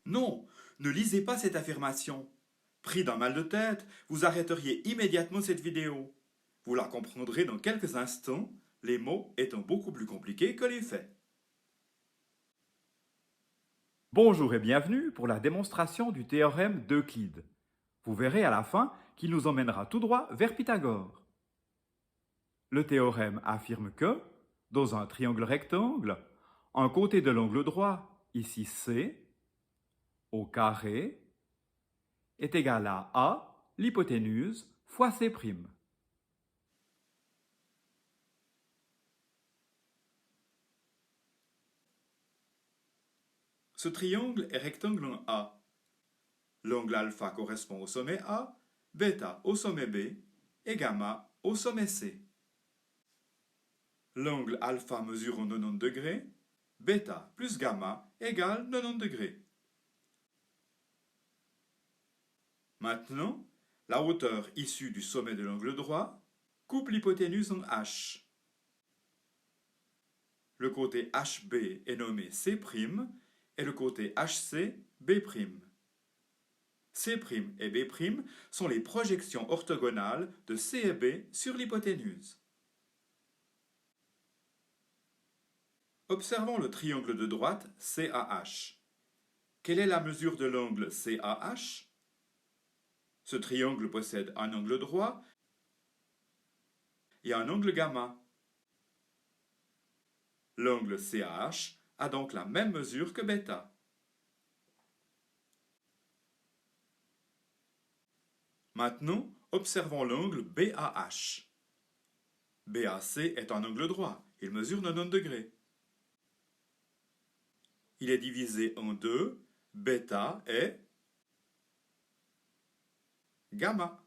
Non, ne lisez pas cette affirmation. Pris d'un mal de tête, vous arrêteriez immédiatement cette vidéo. Vous la comprendrez dans quelques instants, les mots étant beaucoup plus compliqués que les faits. Bonjour et bienvenue pour la démonstration du théorème d'Euclide. Vous verrez à la fin qu'il nous emmènera tout droit vers Pythagore. Le théorème affirme que, dans un triangle rectangle, un côté de l'angle droit, ici C, au carré, est égal à A, l'hypoténuse, fois C'. Ce triangle est rectangle en A. L'angle alpha correspond au sommet A, bêta au sommet B et gamma au sommet C. L'angle alpha mesure 90 degrés, bêta plus gamma égale 90 degrés. Maintenant, la hauteur issue du sommet de l'angle droit coupe l'hypoténuse en H. Le côté HB est nommé C' et le côté HC B'. C' et B' sont les projections orthogonales de C et B sur l'hypoténuse. Observons le triangle de droite CAH. Quelle est la mesure de l'angle CAH? Ce triangle possède un angle droit et un angle gamma. L'angle CAH a donc la même mesure que bêta. Maintenant, observons l'angle BAH. BAC est un angle droit, il mesure 90 degrés. Il est divisé en deux, bêta et gamma.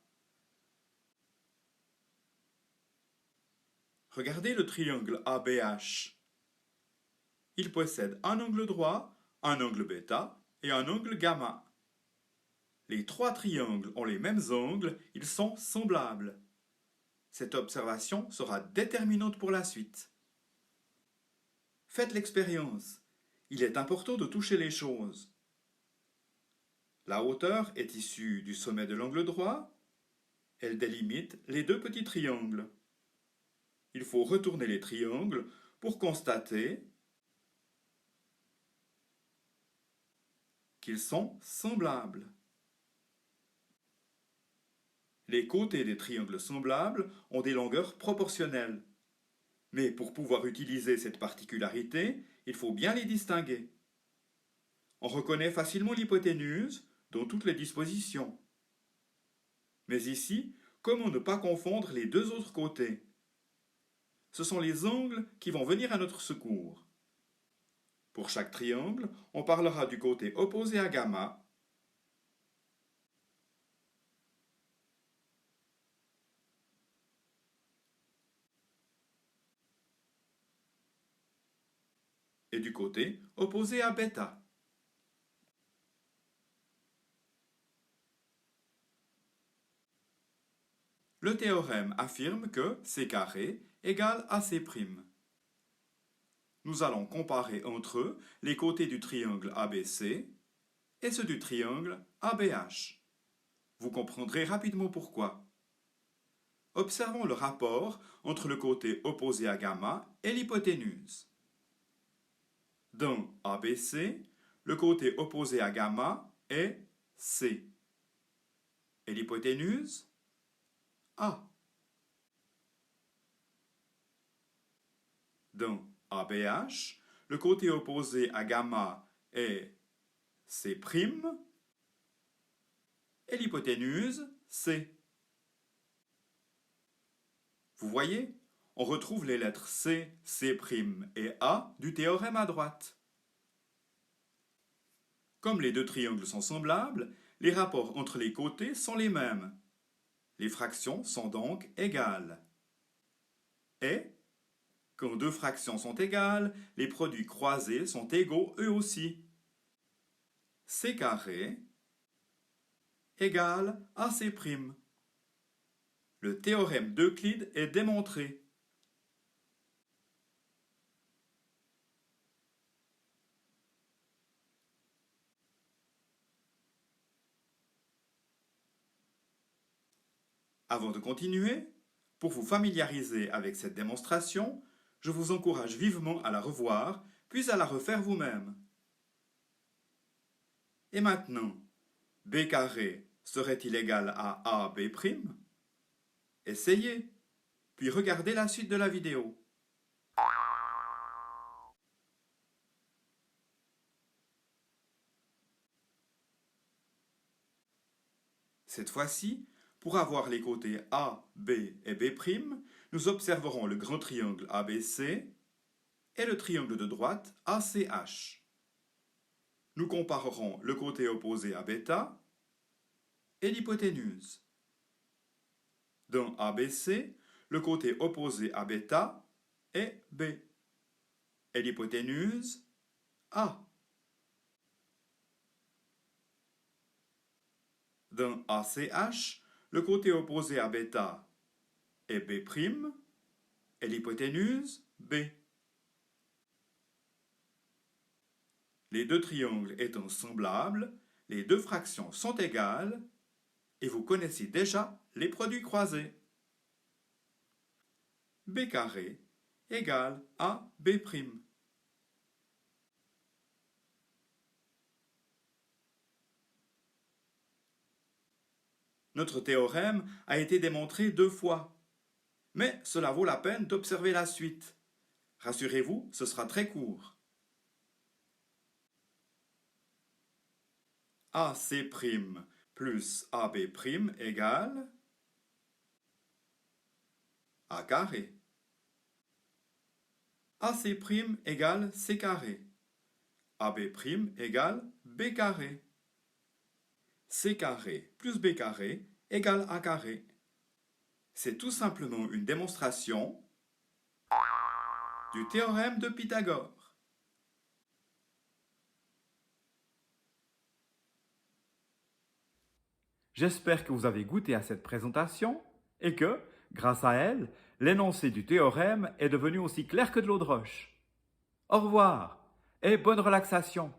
Regardez le triangle ABH. Il possède un angle droit, un angle bêta et un angle gamma. Les trois triangles ont les mêmes angles, ils sont semblables. Cette observation sera déterminante pour la suite. Faites l'expérience. Il est important de toucher les choses. La hauteur est issue du sommet de l'angle droit. Elle délimite les deux petits triangles. Il faut retourner les triangles pour constater qu'ils sont semblables. Les côtés des triangles semblables ont des longueurs proportionnelles. Mais pour pouvoir utiliser cette particularité, il faut bien les distinguer. On reconnaît facilement l'hypoténuse dans toutes les dispositions. Mais ici, comment ne pas confondre les deux autres côtés? Ce sont les angles qui vont venir à notre secours. Pour chaque triangle, on parlera du côté opposé à gamma et du côté opposé à bêta. Le théorème affirme que C carré égale à C'. Nous allons comparer entre eux les côtés du triangle ABC et ceux du triangle ABH. Vous comprendrez rapidement pourquoi. Observons le rapport entre le côté opposé à gamma et l'hypoténuse. Dans ABC, le côté opposé à gamma est C. Et l'hypoténuse? A. Dans ABH, le côté opposé à gamma est C' et l'hypoténuse C. Vous voyez, on retrouve les lettres C, C' et A du théorème à droite. Comme les deux triangles sont semblables, les rapports entre les côtés sont les mêmes. Les fractions sont donc égales. Et, quand deux fractions sont égales, les produits croisés sont égaux eux aussi. C carré égale à C'. Le théorème d'Euclide est démontré. Avant de continuer, pour vous familiariser avec cette démonstration, je vous encourage vivement à la revoir, puis à la refaire vous-même. Et maintenant, b carré serait-il égal à AB'? Essayez, puis regardez la suite de la vidéo. Cette fois-ci, pour avoir les côtés A, B et B', nous observerons le grand triangle ABC et le triangle de droite ACH. Nous comparerons le côté opposé à bêta et l'hypoténuse. Dans ABC, le côté opposé à bêta est B et l'hypoténuse A. Dans ACH, le côté opposé à bêta est B' et l'hypoténuse B. Les deux triangles étant semblables, les deux fractions sont égales et vous connaissez déjà les produits croisés. B carré égale à B'. Notre théorème a été démontré 2 fois, mais cela vaut la peine d'observer la suite. Rassurez-vous, ce sera très court. AC' plus AB' égale A carré. AC' égale C carré. AB' égale B carré. C carré plus B carré égale A carré. C'est tout simplement une démonstration du théorème de Pythagore. J'espère que vous avez goûté à cette présentation et que, grâce à elle, l'énoncé du théorème est devenu aussi clair que de l'eau de roche. Au revoir et bonne relaxation.